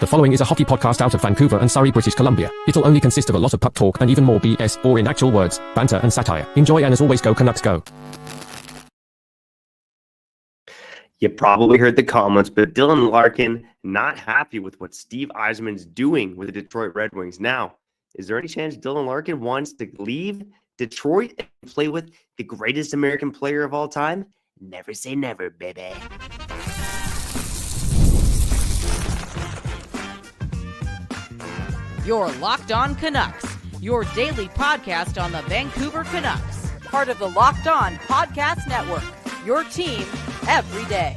The following is a hockey podcast out of Vancouver and Surrey, British Columbia. It'll only consist of a lot of puck talk and even more BS, or in actual words, banter and satire. Enjoy, and as always, go Canucks go. You probably heard the comments, but Dylan Larkin not happy with what Steve Yzerman's doing with the Detroit Red Wings. Now, is there any chance Dylan Larkin wants to leave Detroit and play with the greatest American player of all time? Never say never, baby. You're Locked On Canucks, your daily podcast on the Vancouver Canucks, part of the Locked On Podcast Network, your team every day.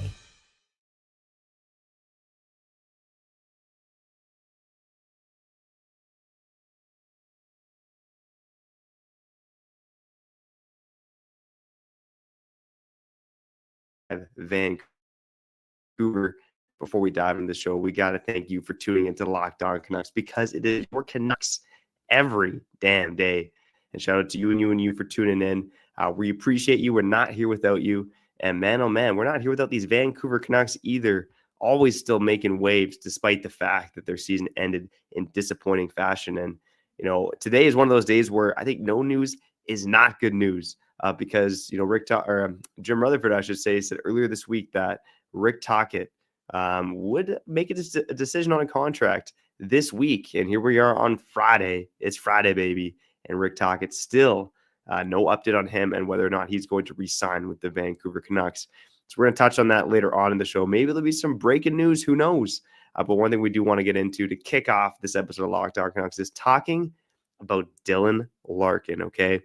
Vancouver. Before we dive into the show, we got to thank you for tuning into Locked On Canucks, because it is your Canucks every damn day. And shout out to you and you for tuning in. We appreciate you. We're not here without you. And man, oh man, we're not here without these Vancouver Canucks either. Always still making waves despite the fact that their season ended in disappointing fashion. And, you know, today is one of those days where I think no news is not good news because, you know, Jim Rutherford, I should say, said earlier this week that Rick Tocchet would make a decision on a contract this week. And here we are on Friday. It's Friday, baby. And Rick Tocchet still no update on him and whether or not he's going to re-sign with the Vancouver Canucks. So we're going to touch on that later on in the show. Maybe there'll be some breaking news. Who knows? But one thing we do want to get into to kick off this episode of Locked On Canucks is talking about Dylan Larkin, okay?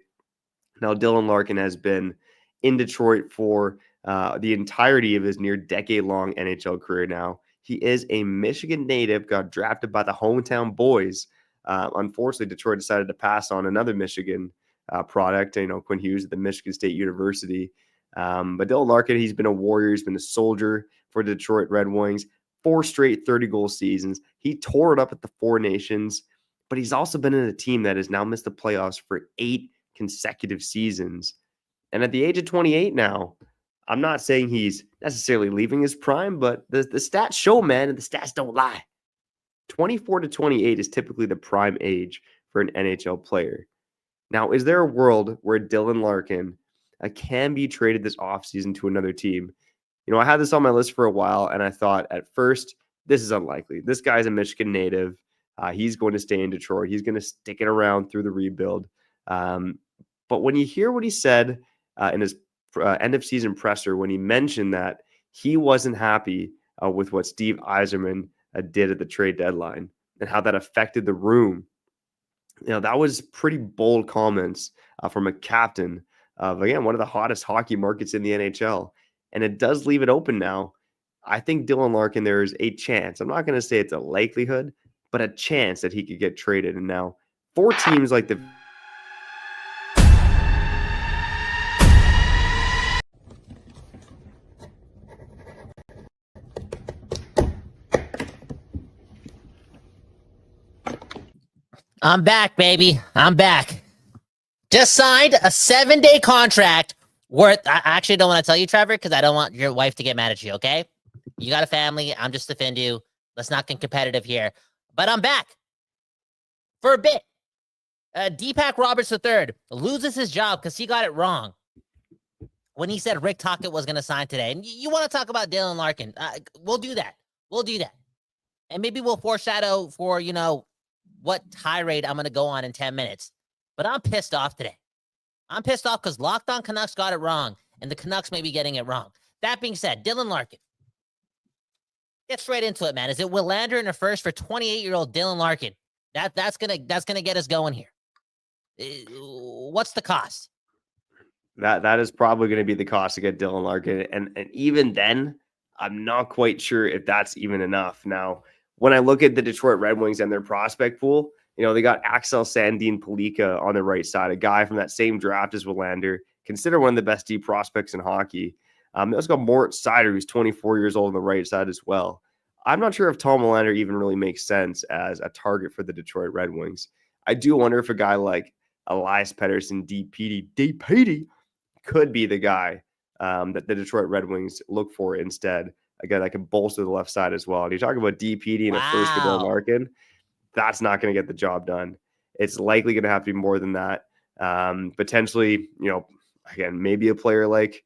Now, Dylan Larkin has been in Detroit for the entirety of his near decade-long NHL career now. He is a Michigan native, got drafted by the hometown boys. Unfortunately, Detroit decided to pass on another Michigan product, you know, Quinn Hughes at the Michigan State University. But Dylan Larkin, he's been a warrior. He's been a soldier for the Detroit Red Wings. 4 straight 30-goal seasons. He tore it up at the Four Nations, but he's also been in a team that has now missed the playoffs for 8 consecutive seasons. And at the age of 28 now, I'm not saying he's necessarily leaving his prime, but the stats show, man, and the stats don't lie. 24 to 28 is typically the prime age for an NHL player. Now, is there a world where Dylan Larkin can be traded this offseason to another team? You know, I had this on my list for a while, and I thought at first, this is unlikely. This guy's a Michigan native. He's going to stay in Detroit. He's going to stick it around through the rebuild. But when you hear what he said in his end-of-season presser, when he mentioned that he wasn't happy with what Steve Yzerman did at the trade deadline and how that affected the room, you know, that was pretty bold comments from a captain of, again, one of the hottest hockey markets in the NHL. And it does leave it open now. I think Dylan Larkin, there is a chance. I'm not going to say it's a likelihood, but a chance that he could get traded. And now 4 teams like the I'm back, baby. I'm back. Just signed a 7-day contract worth. I actually don't want to tell you, Trevor, because I don't want your wife to get mad at you, okay? You got a family. I'm just defending you. Let's not get competitive here. But I'm back for a bit. Deepak Roberts III loses his job because he got it wrong when he said Rick Tocchet was going to sign today. And you want to talk about Dylan Larkin. We'll do that. We'll do that. And maybe we'll foreshadow for, you know, what tirade I'm going to go on in 10 minutes. But I'm pissed off today. I'm pissed off because Locked On Canucks got it wrong, and the Canucks may be getting it wrong. That being said, Dylan Larkin. Get straight into it, man. Is it Willander in the first for 28-year-old Dylan Larkin? That's gonna get us going here. What's the cost? That is probably going to be the cost to get Dylan Larkin. And even then, I'm not quite sure if that's even enough. Now, when I look at the Detroit Red Wings and their prospect pool, you know, they got Axel Sandin Pellikka on the right side, a guy from that same draft as Willander, considered one of the best deep prospects in hockey. They also got Moritz Seider, who's 24 years old on the right side as well. I'm not sure if Tom Willander even really makes sense as a target for the Detroit Red Wings. I do wonder if a guy like Elias Pettersson, DPD could be the guy that the Detroit Red Wings look for instead. a guy that can bolster the left side as well. And you talk about DPD and a first for Dylan Larkin, that's not going to get the job done. It's likely going to have to be more than that. Potentially, again, maybe a player like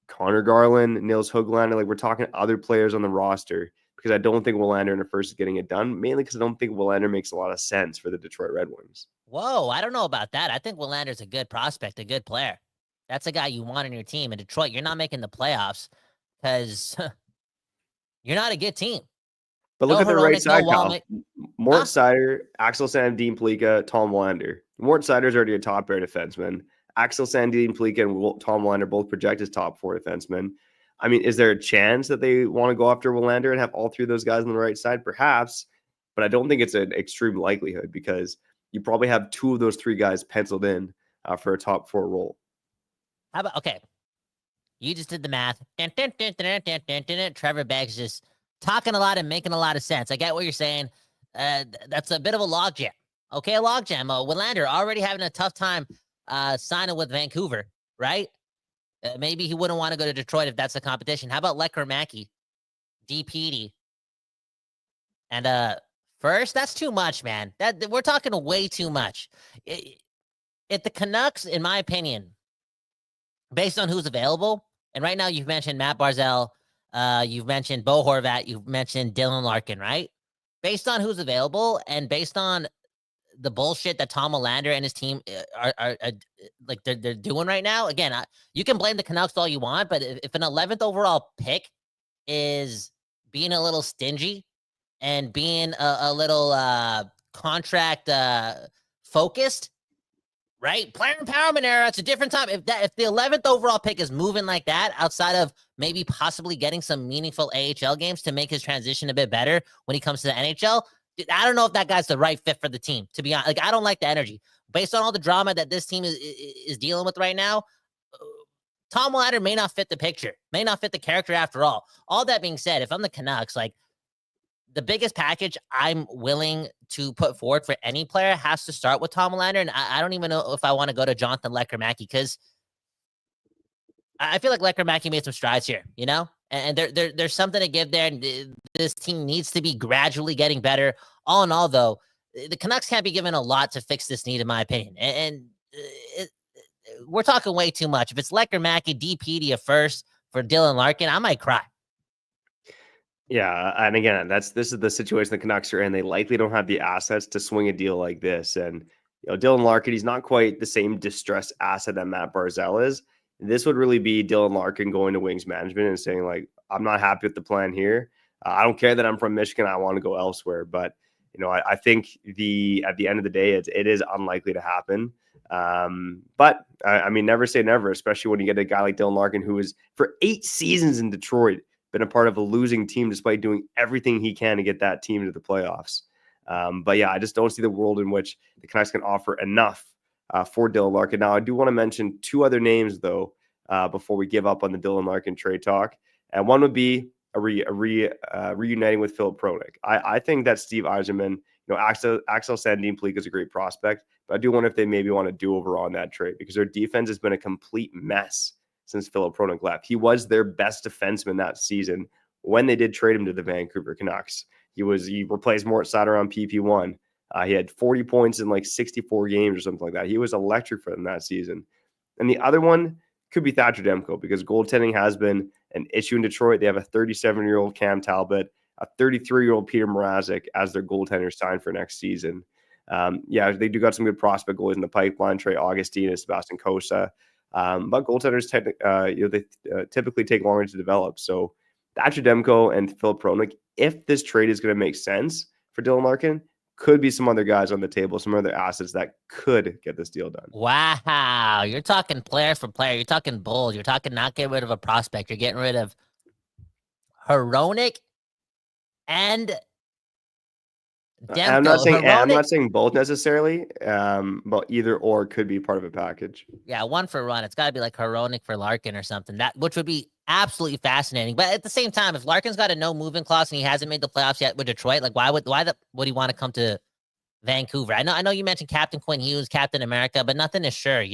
Connor Garland, Nils Höglander, like we're talking other players on the roster, because I don't think Willander in a first is getting it done, mainly because I don't think Willander makes a lot of sense for the Detroit Red Wings. Whoa, I don't know about that. I think Willander's a good prospect, a good player. That's a guy you want on your team. In Detroit, you're not making the playoffs because you're not a good team. But look at the right side, Kyle. Mort Seider, Axel Sandin Plika, Tom Willander. Mort Seider's already a top pair defenseman. Axel Sandin Plika and Tom Willander both project as top 4 defensemen. I mean, is there a chance that they want to go after Willander and have all 3 of those guys on the right side? Perhaps, but I don't think it's an extreme likelihood, because you probably have 2 of those 3 guys penciled in for a top 4 role. How about, okay, you just did the math. Trevor Beggs just talking a lot and making a lot of sense. I get what you're saying. That's a bit of a logjam. Okay, a logjam. Willander already having a tough time signing with Vancouver, right? Maybe he wouldn't want to go to Detroit if that's the competition. How about Lekkermäki, DPD, and first? That's too much, man. That we're talking way too much. If the Canucks, in my opinion, based on who's available, and right now you've mentioned Matt Barzal, you've mentioned Bo Horvat, you've mentioned Dylan Larkin, right? Based on who's available and based on the bullshit that Tom Willander and his team are like they're doing right now. Again, you can blame the Canucks all you want, but if an 11th overall pick is being a little stingy and being a little contract focused, right? Player empowerment era. It's a different time. If the 11th overall pick is moving like that, outside of maybe possibly getting some meaningful AHL games to make his transition a bit better when he comes to the NHL, I don't know if that guy's the right fit for the team, to be honest. Like, I don't like the energy. Based on all the drama that this team is dealing with right now, Tom Willander may not fit the picture, may not fit the character after all. All that being said, if I'm the Canucks, like, the biggest package I'm willing to put forward for any player has to start with Tom Willander, and I don't even know if I want to go to Jonathan Lekkermäki, because I feel like Lekkermäki made some strides here, and there's something to give there. And this team needs to be gradually getting better. All in all, though, the Canucks can't be given a lot to fix this need, in my opinion. And we're talking way too much. If it's Lekkermäki, DPD at first for Dylan Larkin, I might cry. Yeah, and again, this is the situation the Canucks are in. They likely don't have the assets to swing a deal like this. And Dylan Larkin, he's not quite the same distressed asset that Matt Barzal is. This would really be Dylan Larkin going to Wings management and saying, like, I'm not happy with the plan here. I don't care that I'm from Michigan. I want to go elsewhere. But, I think at the end of the day, it is unlikely to happen. But I mean, never say never, especially when you get a guy like Dylan Larkin, who is for 8 seasons in Detroit, been a part of a losing team despite doing everything he can to get that team to the playoffs. But yeah, I just don't see the world in which the Canucks can offer enough for Dylan Larkin. Now, I do want to mention 2 other names, though, before we give up on the Dylan Larkin trade talk. And one would be reuniting with Philip Pronik. I think that Steve Yzerman, Axel Sandin Plika is a great prospect, but I do wonder if they maybe want to do over on that trade, because their defense has been a complete mess since Philip Pronik left. He was their best defenseman that season when they did trade him to the Vancouver Canucks. He replaced Mort Seider on PP1. He had 40 points in like 64 games or something like that. He was electric for them that season. And the other one could be Thatcher Demko, because goaltending has been an issue in Detroit. They have a 37-year-old Cam Talbot, a 33-year-old Peter Mrazek as their goaltender signed for next season. They do got some good prospect goalies in the pipeline, Trey Augustine and Sebastian Cossa. But goaltenders typically take longer to develop. So Thatcher Demko and Philip Pronik, if this trade is going to make sense for Dylan Larkin, could be some other guys on the table, some other assets that could get this deal done. Wow. You're talking player for player. You're talking bold. You're talking not getting rid of a prospect. You're getting rid of Hronek and Demko. I'm not saying both necessarily, but either or could be part of a package. Yeah, one for one. It's got to be like Hronek for Larkin or something, which would be absolutely fascinating. But at the same time, if Larkin's got a no moving clause and he hasn't made the playoffs yet with Detroit, like why would he want to come to Vancouver? I know you mentioned Captain Quinn Hughes, Captain America, but nothing is sure.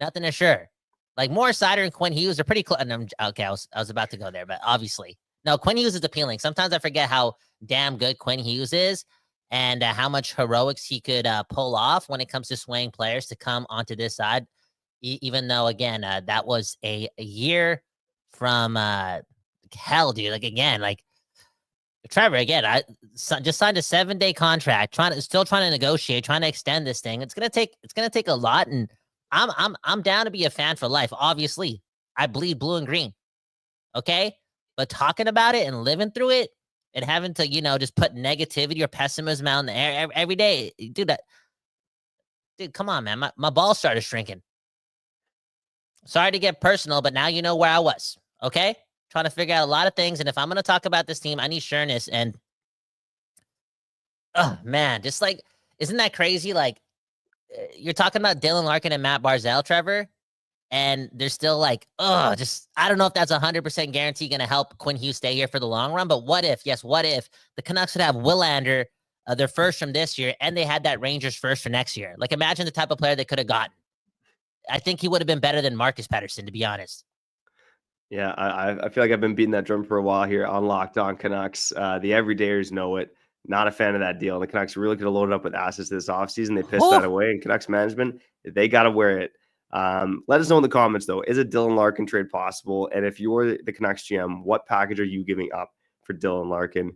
Nothing is sure. Like Morris Seider and Quinn Hughes are pretty close. Okay, I was about to go there, but obviously No, Quinn Hughes is appealing. Sometimes I forget how damn good Quinn Hughes is and how much heroics he could pull off when it comes to swaying players to come onto this side. Even though, again, that was a year from hell, dude. Like, again, like Trevor, again, I just signed a 7-day contract, still trying to negotiate, trying to extend this thing. It's gonna take a lot, and I'm down to be a fan for life. Obviously, I bleed blue and green. Okay. But talking about it and living through it and having to, just put negativity or pessimism out in the air every day, dude, come on, man. My balls started shrinking. Sorry to get personal, but now you know where I was. Okay. Trying to figure out a lot of things. And if I'm going to talk about this team, I need sureness. And, oh, man, just like, isn't that crazy? Like, you're talking about Dylan Larkin and Matt Barzal, Trevor. And they're still like, I don't know if that's 100% guarantee going to help Quinn Hughes stay here for the long run. But what if the Canucks would have Willander, their first from this year, and they had that Rangers first for next year? Like, imagine the type of player they could have gotten. I think he would have been better than Marcus Pettersson, to be honest. Yeah, I feel like I've been beating that drum for a while here on Locked On Canucks. The everydayers know it. Not a fan of that deal. The Canucks really could have loaded up with assets this offseason. They pissed that away, and Canucks management, they got to wear it. Let us know in the comments, though. Is a Dylan Larkin trade possible? And if you're the Canucks GM, what package are you giving up for Dylan Larkin?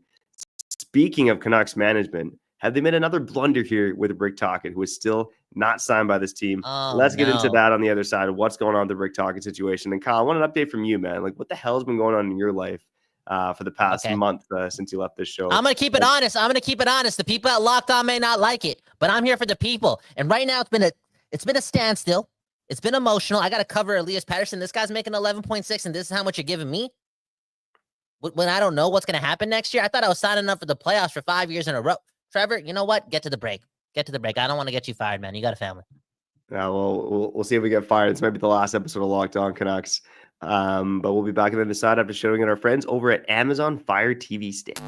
Speaking of Canucks management, have they made another blunder here with Rick Tocchet, who is still not signed by this team? Let's get into that on the other side of what's going on with the Rick Tocchet situation. And Kyle, I want an update from you, man. Like, what the hell has been going on in your life for the past month since you left this show? I'm going to keep it honest. The people at Locked On may not like it, but I'm here for the people. And right now it's been a standstill. It's been emotional. I got to cover Elias Pettersson. This guy's making 11.6, and this is how much you're giving me? When I don't know what's going to happen next year? I thought I was signing up for the playoffs for 5 years in a row. Trevor, you know what? Get to the break. I don't want to get you fired, man. You got a family. Yeah, well, we'll see if we get fired. This might be the last episode of Locked On Canucks. But we'll be back on the other side after showing it our friends over at Amazon Fire TV Stick.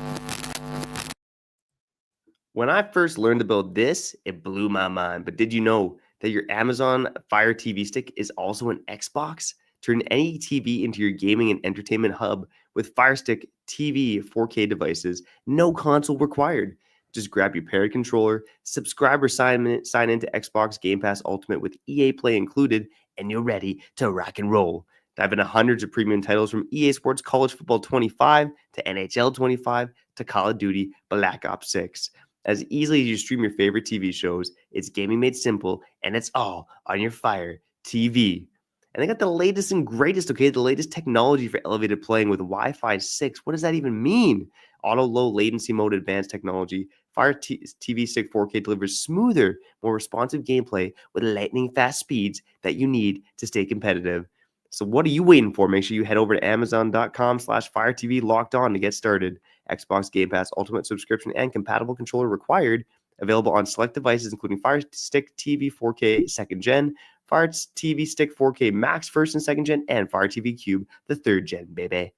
When I first learned about this, it blew my mind. But did you know that your Amazon Fire TV Stick is also an Xbox? Turn any TV into your gaming and entertainment hub with Fire Stick TV 4K devices. No console required. Just grab your paired controller, subscribe or sign into Xbox Game Pass Ultimate with EA Play included, and you're ready to rock and roll. Dive into hundreds of premium titles from EA Sports College Football 25 to NHL 25 to Call of Duty Black Ops 6. As easily as you stream your favorite TV shows, it's gaming made simple, and it's all on your Fire TV. And they got the latest and greatest, the latest technology for elevated playing with Wi-Fi 6. What does that even mean? Auto low latency mode advanced technology. Fire TV Stick 4K delivers smoother, more responsive gameplay with lightning fast speeds that you need to stay competitive. So what are you waiting for? Make sure you head over to Amazon.com/Fire TV Locked On to get started. Xbox Game Pass Ultimate subscription and compatible controller required. Available on select devices, including Fire Stick TV 4K 2nd Gen, Fire TV Stick 4K Max 1st and 2nd Gen, and Fire TV Cube the 3rd Gen, baby.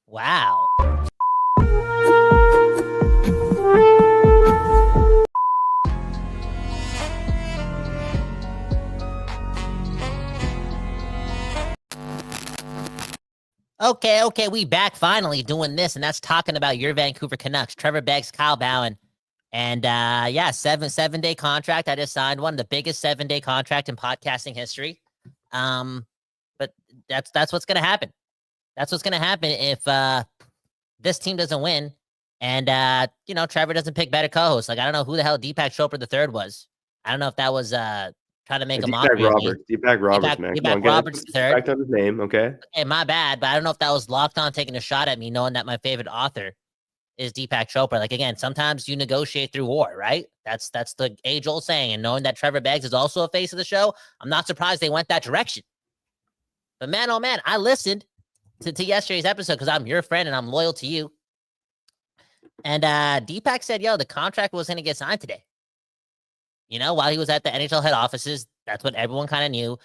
Wow. Okay, we back finally doing this, and that's talking about your Vancouver Canucks. Trevor Beggs, Kyle Bowen, and 7-day contract. I just signed one, the biggest 7-day contract in podcasting history. But that's what's gonna happen. That's what's gonna happen if this team doesn't win, and Trevor doesn't pick better co-hosts. Like, I don't know who the hell Deepak Chopra III was. I don't know if that was trying to make a mockery of me. Deepak Roberts, man. Deepak Roberts III. Back on his name, okay? Okay, my bad, but I don't know if that was Locked On taking a shot at me, knowing that my favorite author is Deepak Chopra. Like, again, sometimes you negotiate through war, right? That's the age-old saying. And knowing that Trevor Beggs is also a face of the show, I'm not surprised they went that direction. But man, oh man, I listened to yesterday's episode because I'm your friend and I'm loyal to you. And Deepak said, the contract was going to get signed today. While he was at the NHL head offices, that's what everyone kind of knew.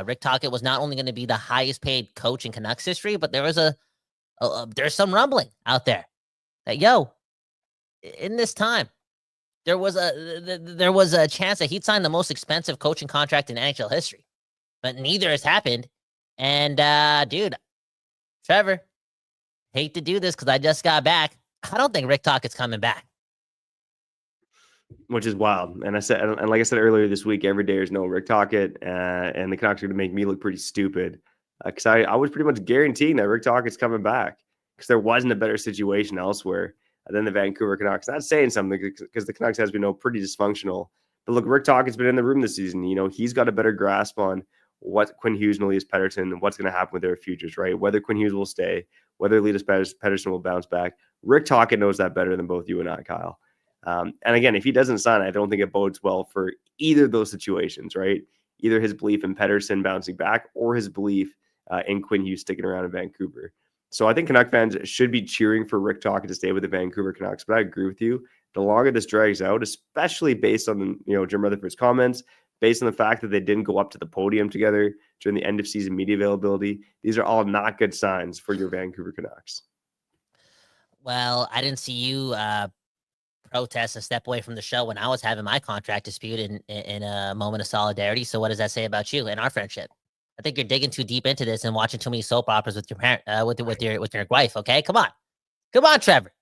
Rick Tocchet was not only going to be the highest paid coach in Canucks history, but there was there's some rumbling out there that, in this time, there was a chance that he'd sign the most expensive coaching contract in NHL history, but neither has happened. And dude, Trevor, hate to do this because I just got back. I don't think Rick Tocchet's coming back. Which is wild. And like I said earlier this week, every day there's no Rick Tocchet, and the Canucks are going to make me look pretty stupid because I was pretty much guaranteeing that Rick Tocchet's coming back because there wasn't a better situation elsewhere than the Vancouver Canucks. Not saying something because the Canucks has been pretty dysfunctional, but look, Rick Tocchet's been in the room this season. He's got a better grasp on what Quinn Hughes and Elias Pettersson and what's going to happen with their futures, right? Whether Quinn Hughes will stay, whether Elias Pettersson will bounce back. Rick Tocchet knows that better than both you and I, Kyle. And again, if he doesn't sign, I don't think it bodes well for either of those situations, right? Either his belief in Pettersson bouncing back or his belief in Quinn Hughes sticking around in Vancouver. So I think Canuck fans should be cheering for Rick Tocchet to stay with the Vancouver Canucks. But I agree with you. The longer this drags out, especially based on Jim Rutherford's comments, based on the fact that they didn't go up to the podium together during the end of season media availability, these are all not good signs for your Vancouver Canucks. Well, I didn't see you protest and step away from the show when I was having my contract dispute in a moment of solidarity. So what does that say about you and our friendship? I think you're digging too deep into this and watching too many soap operas with your parent, with your wife. Okay, come on, Trevor.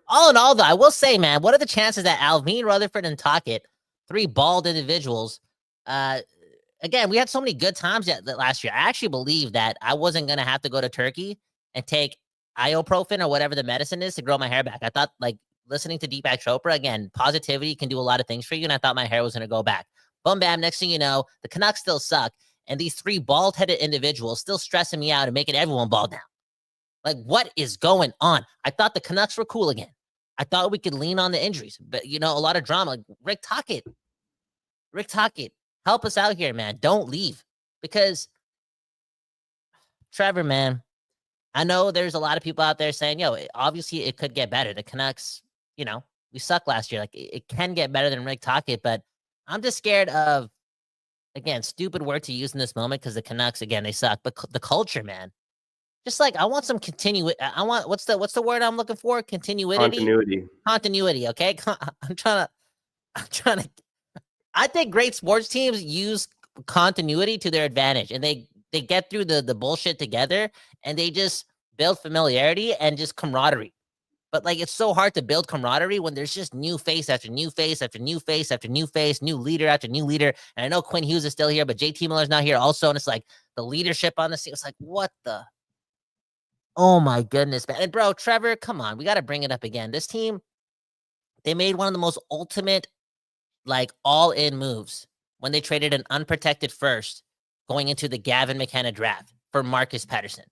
All in all, though, I will say, man, what are the chances that Alvin, Rutherford, and Tocchet, three bald individuals, again, we had so many good times last year. I actually believe that I wasn't gonna have to go to Turkey and take ibuprofen or whatever the medicine is to grow my hair back. I thought, like, listening to Deepak Chopra, again, positivity can do a lot of things for you, and I thought my hair was going to go back. Boom, bam, next thing you know, the Canucks still suck, and these three bald-headed individuals still stressing me out and making everyone bald now. Like, what is going on? I thought the Canucks were cool again. I thought we could lean on the injuries, but, a lot of drama. Like, Rick Tocchet, help us out here, man. Don't leave, because, Trevor, man, I know there's a lot of people out there saying, obviously it could get better. The Canucks, we suck last year. Like, it can get better than Rick Tocchet, but I'm just scared of, again, stupid word to use in this moment because the Canucks, again, they suck. But the culture, man, just like I want some continuity. I want what's the word I'm looking for? Continuity. Okay, I'm trying to. I think great sports teams use continuity to their advantage, and they get through the bullshit together, and they just build familiarity and just camaraderie. But, like, it's so hard to build camaraderie when there's just new face after new face after new face after new face, new leader after new leader. And I know Quinn Hughes is still here, but JT Miller's not here also. And it's like the leadership on the scene. It's like, what the? Oh, my goodness, man. And, bro, Trevor, come on. We got to bring it up again. This team, they made one of the most ultimate, like, all-in moves when they traded an unprotected first going into the Gavin McKenna draft for Marcus Pettersson.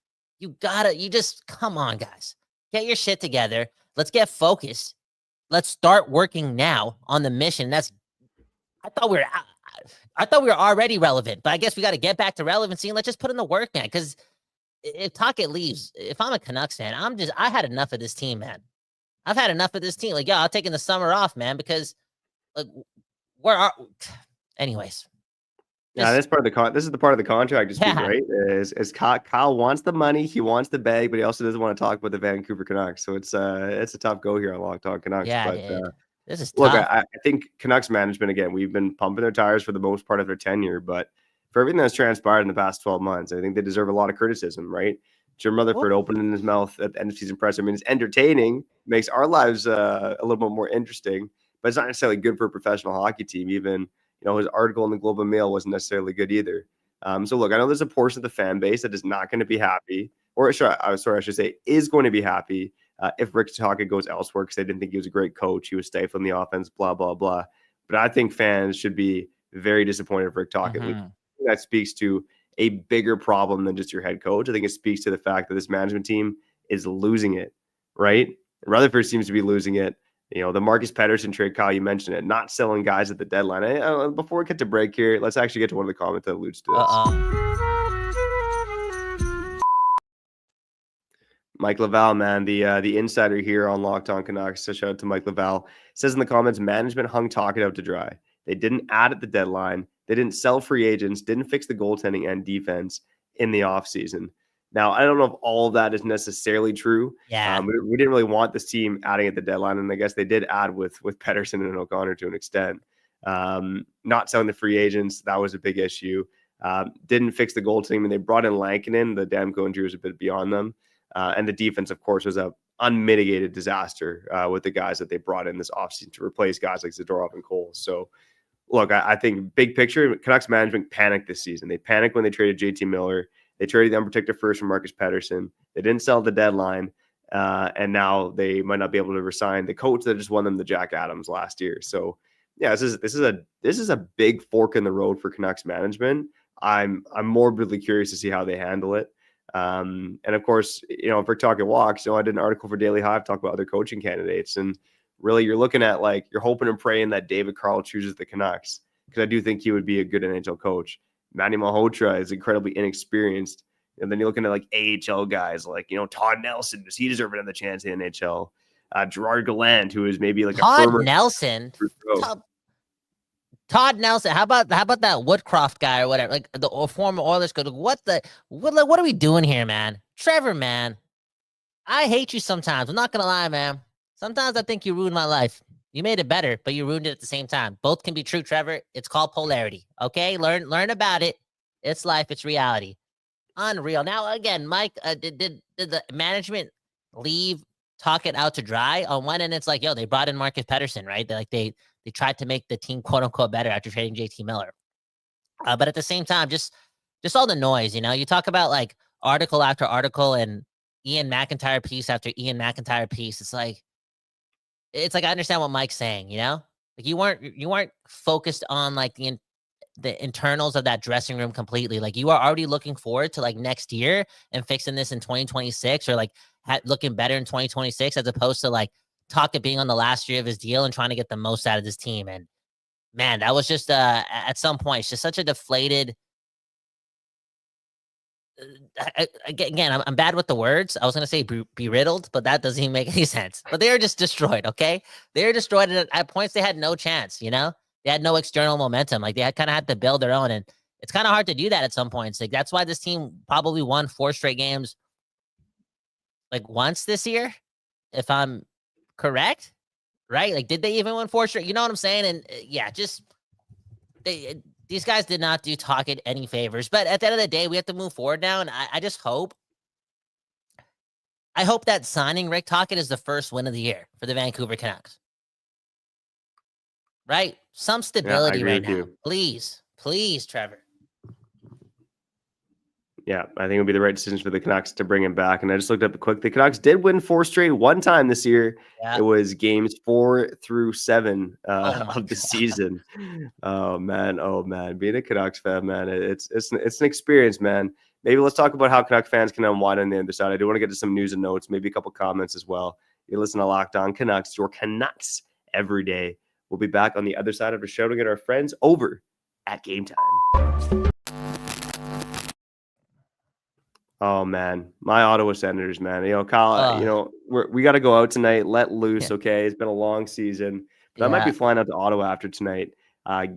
Come on, guys. Get your shit together. Let's get focused. Let's start working now on the mission. I thought we were already relevant, but I guess we got to get back to relevancy and let's just put in the work, man. Because if Tocchet leaves, if I'm a Canucks fan, I had enough of this team, man. I've had enough of this team. Like, I'm taking the summer off, man, because, like, anyways. Yeah, this is the part of the contract dispute, right? Is Kyle wants the money, he wants the bag, but he also doesn't want to talk about the Vancouver Canucks. So it's a tough go here on Locked On Canucks. Yeah, but this is look, tough. I think Canucks management, again, we've been pumping their tires for the most part of their tenure, but for everything that's transpired in the past 12 months, I think they deserve a lot of criticism, right? Jim Rutherford opening his mouth at the end of season press. I mean, it's entertaining, makes our lives a little bit more interesting, but it's not necessarily good for a professional hockey team. Even his article in the Globe and Mail wasn't necessarily good either. So look, I know there's a portion of the fan base that is not going to be happy, or I should say is going to be happy if Rick Tocchet goes elsewhere because they didn't think he was a great coach. He was stifling the offense, blah, blah, blah. But I think fans should be very disappointed if Rick Tocchet leaves. That speaks to a bigger problem than just your head coach. I think it speaks to the fact that this management team is losing it, right? Rutherford seems to be losing it. The Marcus Pettersson trade, Kyle, you mentioned it, not selling guys at the deadline. Before we get to break here, let's actually get to one of the comments that alludes to this. Mike Laval, man, the insider here on Locked On Canucks. So shout out to Mike Laval. Says in the comments, management hung Tocchet out to dry. They didn't add at the deadline. They didn't sell free agents, didn't fix the goaltending and defense in the offseason. Now, I don't know if all of that is necessarily true. Yeah. We didn't really want this team adding at the deadline, and I guess they did add with Pettersson and O'Connor to an extent. Not selling the free agents, that was a big issue. Didn't fix the goaltending. I mean, they brought in Lankinen. The Demko injury was a bit beyond them. And the defense, of course, was a unmitigated disaster with the guys that they brought in this offseason to replace guys like Zadorov and Cole. So, look, I think big picture, Canucks management panicked this season. They panicked when they traded JT Miller. They traded the unprotected first from Marcus Pettersson. They didn't sell at the deadline. And now they might not be able to resign the coach that just won them the Jack Adams last year. So, yeah, this is a big fork in the road for Canucks management. I'm morbidly curious to see how they handle it. And of course, if we're talking walks, I did an article for Daily Hive talk about other coaching candidates, and really you're looking at you're hoping and praying that David Carl chooses the Canucks, because I do think he would be a good NHL coach. Manny Malhotra is incredibly inexperienced. And then you're looking at AHL guys Todd Nelson. Does he deserve another chance in the NHL? Gerard Gallant, who is maybe a Todd Nelson. Todd Nelson. How about that Woodcroft guy or whatever? The former Oilers coach. What are we doing here, man? Trevor, man. I hate you sometimes. I'm not gonna lie, man. Sometimes I think you ruined my life. You made it better, but you ruined it at the same time. Both can be true, Trevor. It's called polarity. Okay? Learn about it. It's life, it's reality. Unreal. Now again, Mike, did the management leave Tocchet out to dry? On one end, it's they brought in Marcus Pettersson, right? They tried to make the team quote unquote better after trading JT Miller. But at the same time, just all the noise, you talk about article after article and Ian McIntyre piece after Ian McIntyre piece. It's like I understand what Mike's saying, you weren't focused on the internals of that dressing room completely. You are already looking forward to next year and fixing this in 2026 or looking better in 2026, as opposed to Tocchet being on the last year of his deal and trying to get the most out of this team. And man, that was just at some point, it's just such a deflated. Again, I'm bad with the words. I was gonna say beriddled, but that doesn't even make any sense. But they were just destroyed. Okay, they were destroyed, and at points they had no chance. They had no external momentum. They kind of had to build their own, and it's kind of hard to do that at some points. That's why this team probably won 4 straight games, once this year, if I'm correct, right? Did they even win 4 straight? You know what I'm saying? And yeah, just these guys did not do Tocchet any favors. But at the end of the day, we have to move forward now, and I just hope. I hope that signing Rick Tocchet is the first win of the year for the Vancouver Canucks. Right? Some stability right now. Please, Trevor. Yeah, I think it would be the right decision for the Canucks to bring him back. And I just looked up quick. The Canucks did win 4 straight one time this year. Yeah. It was games 4 through 7 of the season. Oh man. Being a Canucks fan, man, it's an experience, man. Maybe let's talk about how Canucks fans can unwind on the other side. I do want to get to some news and notes, maybe a couple comments as well. You listen to Locked On Canucks, your Canucks every day. We'll be back on the other side of the show to get our friends over at Gametime. Oh man, my Ottawa Senators, man. Kyle, we got to go out tonight, let loose. Yeah. Okay, it's been a long season, but I might be flying out to Ottawa after tonight,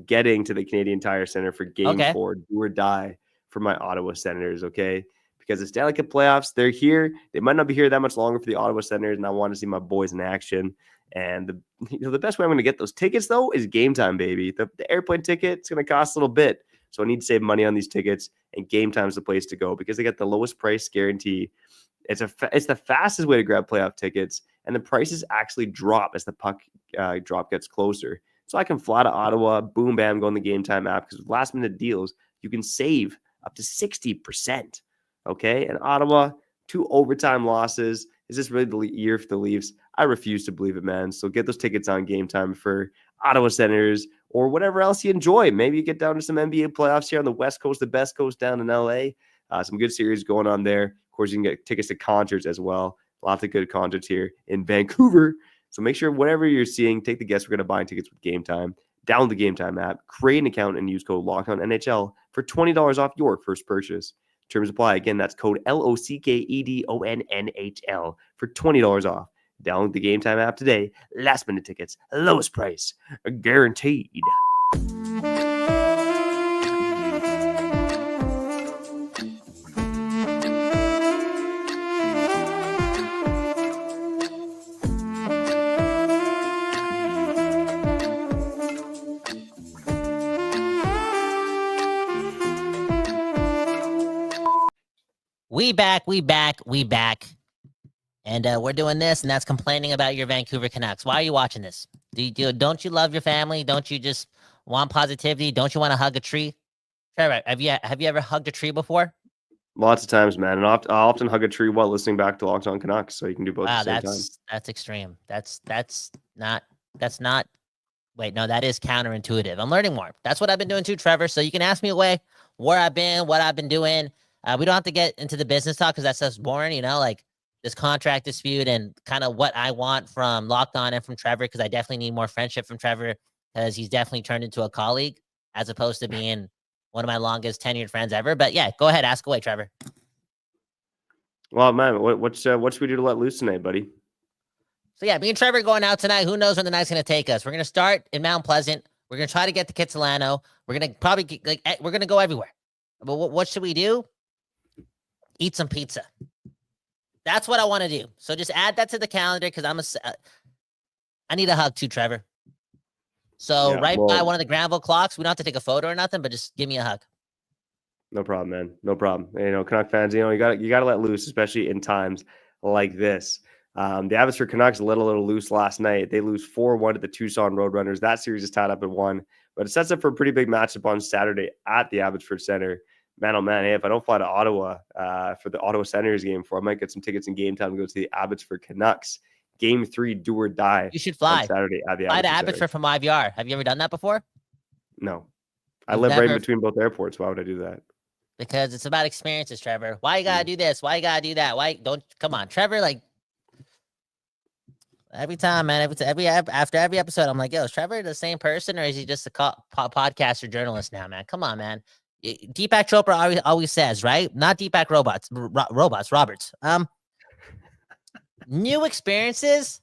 getting to the Canadian Tire Center for Game 4, do or die for my Ottawa Senators. Okay, because the Stanley Cup playoffs, they're here. They might not be here that much longer for the Ottawa Senators, and I want to see my boys in action. And the best way I'm going to get those tickets though is Gametime, baby. The airplane ticket, it's going to cost a little bit. So I need to save money on these tickets, and Gametime is the place to go because they get the lowest price guarantee. It's the fastest way to grab playoff tickets, and the prices actually drop as the puck drop gets closer. So I can fly to Ottawa, boom, bam, go on the Gametime app, because with last minute deals, you can save up to 60%. Okay, and Ottawa, 2 overtime losses. Is this really the year for the Leafs? I refuse to believe it, man. So get those tickets on Gametime for Ottawa Senators or whatever else you enjoy. Maybe you get down to some NBA playoffs here on the West Coast, the best coast down in LA. Some good series going on there. Of course, you can get tickets to concerts as well. Lots of good concerts here in Vancouver. So make sure whatever you're seeing, take the guess. We're going to buy tickets with Gametime. Download the Gametime app, create an account, and use code LOCKEDONNHL for $20 off your first purchase. Terms apply. Again, that's code LOCKEDONNHL for $20 off. Download the Gametime app today. Last minute tickets, lowest price, guaranteed. We back. And we're doing this, and that's complaining about your Vancouver Canucks. Why are you watching this? Don't you love your family? Don't you just want positivity? Don't you want to hug a tree? Trevor, have you ever hugged a tree before? Lots of times, man. And I often hug a tree while listening back to Locked On Canucks, so you can do both at the same time. That's extreme. That's not. Wait, no, that is counterintuitive. I'm learning more. That's what I've been doing too, Trevor. So you can ask me away where I've been, what I've been doing. We don't have to get into the business talk because that's just boring, like this contract dispute and kind of what I want from Locked On and from Trevor, because I definitely need more friendship from Trevor because he's definitely turned into a colleague as opposed to being one of my longest tenured friends ever. But yeah, go ahead, ask away, Trevor. Well, man, what should we do to let loose tonight, buddy? So yeah, me and Trevor going out tonight. Who knows where the night's going to take us? We're going to start in Mount Pleasant. We're going to try to get to Kitsilano. We're going to probably we're going to go everywhere. But what should we do? Eat some pizza. That's what I want to do. So just add that to the calendar because I need a hug too, Trevor. So by one of the Granville clocks. We don't have to take a photo or nothing, but just give me a hug. No problem, man. No problem. Canuck fans, you got to let loose, especially in times like this. The Abbotsford Canucks let a little loose last night. They lose 4-1 to the Tucson Roadrunners. That series is tied up at 1, but it sets up for a pretty big matchup on Saturday at the Abbotsford Center. Man, oh man, hey, if I don't fly to Ottawa for the Ottawa Senators game, I might get some tickets in Gametime to go to the Abbotsford Canucks. Game 3, do or die. You should fly on Saturday at the fly to Abbotsford from IVR. Have you ever done that before? No, I live right in between both airports. Why would I do that? Because it's about experiences, Trevor. Why you gotta do this? Why you gotta do that? Come on, Trevor? Every time, man. After every episode, I'm like, yo, is Trevor the same person, or is he just a podcaster journalist now, man? Come on, man. Deepak Chopra always says, right? Not Deepak Roberts. New experiences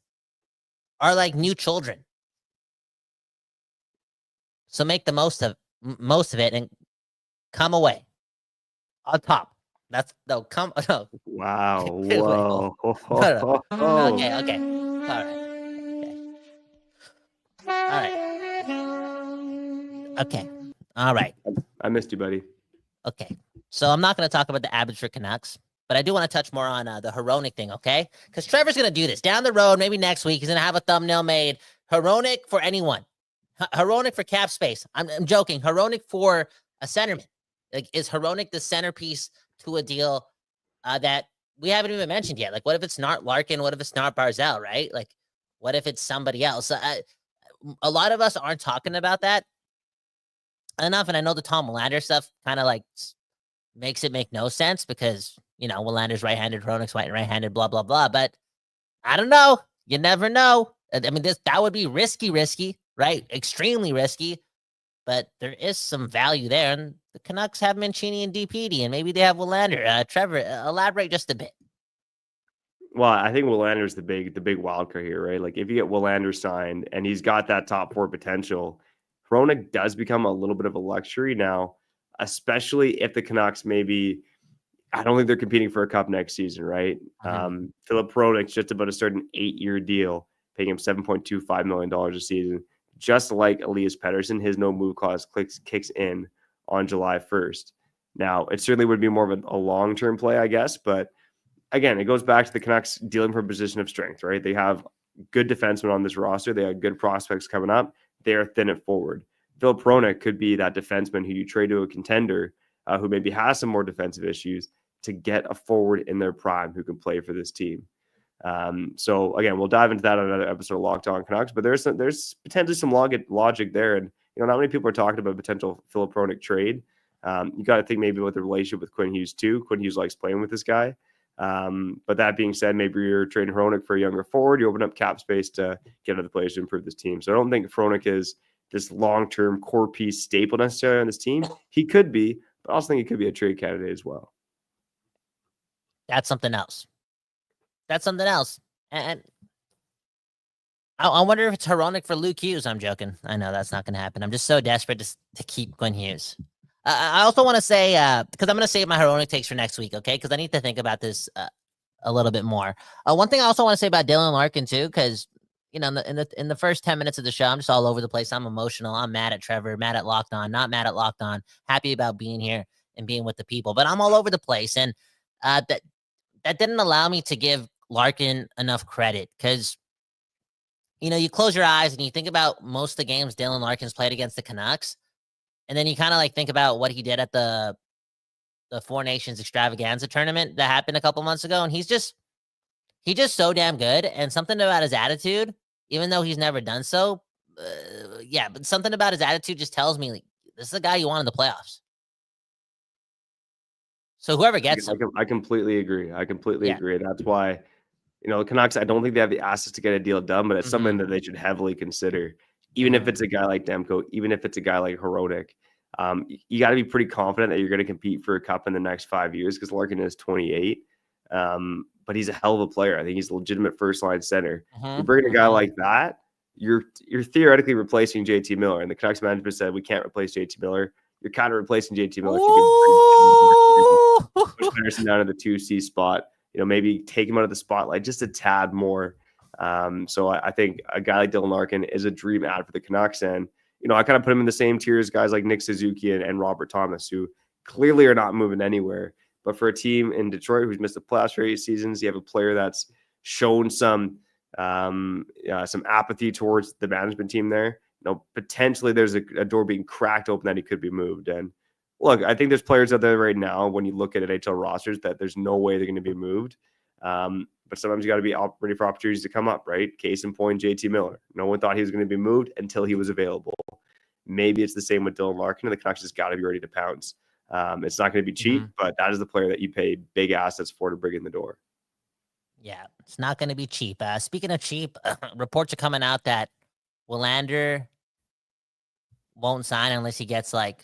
are like new children. So make the most of it and come away on top. Come. No. Wow. Whoa. No. Okay. All right. Okay. All right. I missed you, buddy. Okay. So I'm not going to talk about the Abbotsford Canucks, but I do want to touch more on the Hronek thing, okay? Because Trevor's going to do this down the road, maybe next week. He's going to have a thumbnail made. Hronek for anyone. Hronek for cap space. I'm joking. Hronek for a centerman. Is Hronek the centerpiece to a deal that we haven't even mentioned yet? What if it's not Larkin? What if it's not Barzal, right? What if it's somebody else? A lot of us aren't talking about that enough, and I know the Tom Willander stuff kind of makes it make no sense because Willander's right-handed, Hronek's right-handed, blah blah blah. But I don't know. You never know. I mean, that would be risky, right? Extremely risky. But there is some value there, and the Canucks have Mancini and DPD, and maybe they have Willander. Trevor, elaborate just a bit. Well, I think Willander's the big wild card here, right? If you get Willander signed and he's got that top 4 potential, Hronek does become a little bit of a luxury now, especially if the Canucks maybe, I don't think they're competing for a cup next season, right? Mm-hmm. Philip Hronek's just about to start an 8-year deal, paying him $7.25 million a season. Just like Elias Pettersson, his no-move clause kicks in on July 1st. Now, it certainly would be more of a long-term play, I guess, but again, it goes back to the Canucks dealing from a position of strength, right? They have good defensemen on this roster. They have good prospects coming up. They are thin at forward. Philip Hronek could be that defenseman who you trade to a contender who maybe has some more defensive issues to get a forward in their prime who can play for this team. So again, we'll dive into that on another episode of Locked On Canucks, but there's potentially some logic there. And not many people are talking about a potential Philip Hronek trade. You got to think maybe about the relationship with Quinn Hughes too. Quinn Hughes likes playing with this guy. But that being said, maybe you're trading Hronek for a younger forward. You open up cap space to get other players to improve this team. So I don't think Hronek is this long-term core piece staple necessarily on this team. He could be, but I also think he could be a trade candidate as well. That's something else. And I wonder if it's Hronek for Luke Hughes. I'm joking. I know that's not going to happen. I'm just so desperate to keep Quinn Hughes. I also want to say, because I'm going to save my Hronek takes for next week, okay? Because I need to think about this a little bit more. One thing I also want to say about Dylan Larkin too, because in the first 10 minutes of the show, I'm just all over the place. I'm emotional. I'm mad at Trevor, mad at Locked On, not mad at Locked On, happy about being here and being with the people. But I'm all over the place, and that didn't allow me to give Larkin enough credit because, you close your eyes and you think about most of the games Dylan Larkin's played against the Canucks. And then you kind of like think about what he did at the Four Nations Extravaganza tournament that happened a couple months ago. And he's just so damn good. And something about his attitude, even though he's never done so, but something about his attitude just tells me like, this is a guy you want in the playoffs. So whoever gets him. I completely agree. Agree. That's why, the Canucks, I don't think they have the assets to get a deal done, but it's something that they should heavily consider. Even if it's a guy like Demko, even if it's a guy like Hronek, you got to be pretty confident that you're going to compete for a cup in the next 5 years because Larkin is 28. But he's a hell of a player. I think he's a legitimate first-line center. You bring a guy like that, you're theoretically replacing JT Miller. And the Canucks management said, we can't replace JT Miller. You're kind of replacing JT Miller. If you can push Henderson down to the 2C spot, maybe take him out of the spotlight just a tad more. So I think a guy like Dylan Larkin is a dream ad for the Canucks. And, I kind of put him in the same tier as guys like Nick Suzuki and Robert Thomas, who clearly are not moving anywhere. But for a team in Detroit who's missed the playoffs for 8 seasons, you have a player that's shown some apathy towards the management team there. Potentially there's a door being cracked open that he could be moved. And look, I think there's players out there right now, when you look at NHL rosters, that there's no way they're going to be moved. But sometimes you got to be ready for opportunities to come up, right? Case in point, JT Miller. No one thought he was going to be moved until he was available. Maybe it's the same with Dylan Larkin, and the Canucks just got to be ready to pounce. It's not going to be cheap, but that is the player that you pay big assets for to bring in the door. Yeah, it's not going to be cheap. Speaking of cheap, reports are coming out that Willander won't sign unless he gets like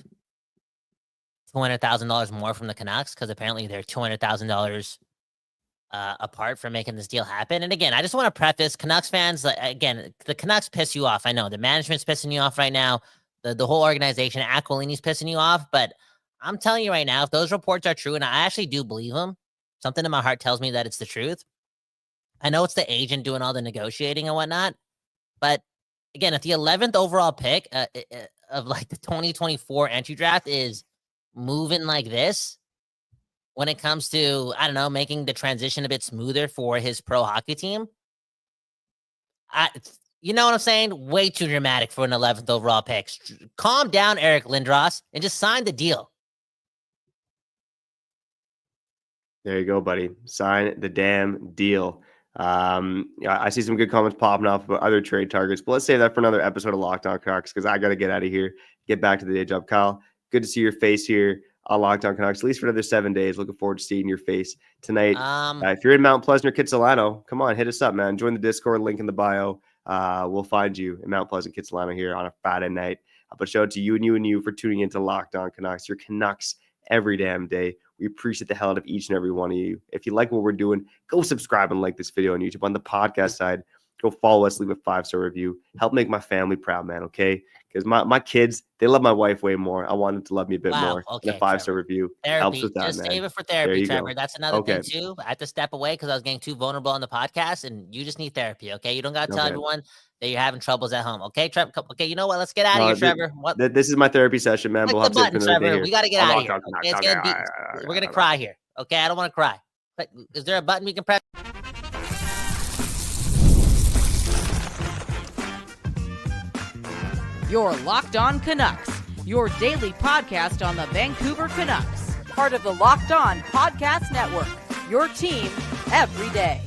$200,000 more from the Canucks, because apparently they're $200,000 apart from making this deal happen. And again, I just want to preface, Canucks fans, again, the Canucks piss you off. I know the management's pissing you off right now. The whole organization, Aquilini's pissing you off. But I'm telling you right now, if those reports are true, and I actually do believe them, something in my heart tells me that it's the truth. I know it's the agent doing all the negotiating and whatnot, but again, if the 11th overall pick of like the 2024 entry draft is moving like this, when it comes to, I don't know, making the transition a bit smoother for his pro hockey team, you know what I'm saying? Way too dramatic for an 11th overall pick. Calm down, Eric Lindros, and just sign the deal. There you go, buddy. Sign the damn deal. I see some good comments popping off about other trade targets, but let's save that for another episode of Locked On Canucks, because I got to get out of here, get back to the day job. Kyle, good to see your face here on Locked On Canucks, at least for another 7 days. Looking forward to seeing your face tonight. If you're in Mount Pleasant or Kitsilano, come on, hit us up, man. Join the Discord, link in the bio. We'll find you in Mount Pleasant, Kitsilano here on a Friday night. But shout out to you and you for tuning into Locked On Canucks, your Canucks every damn day. We appreciate the hell out of each and every one of you. If you like what we're doing, go subscribe and like this video on YouTube. On the podcast side, go follow us, leave a 5-star review. Help make my family proud, man, okay? Because my kids, they love my wife way more. I want them to love me a bit more. Okay, and a 5-star review helps with that, just man. Save it for therapy, Trevor. Go. That's another thing, too. I had to step away because I was getting too vulnerable on the podcast, and you just need therapy, okay? You don't got to tell everyone that you're having troubles at home, okay, Trevor? Okay, you know what? Let's get out of here, Trevor. This is my therapy session, man. Click the button, Trevor. We got to get out of here. Okay, we're going to cry here, okay? I don't want to cry. But is there a button we can press? Your Locked On Canucks, your daily podcast on the Vancouver Canucks, part of the Locked On Podcast Network, your team every day.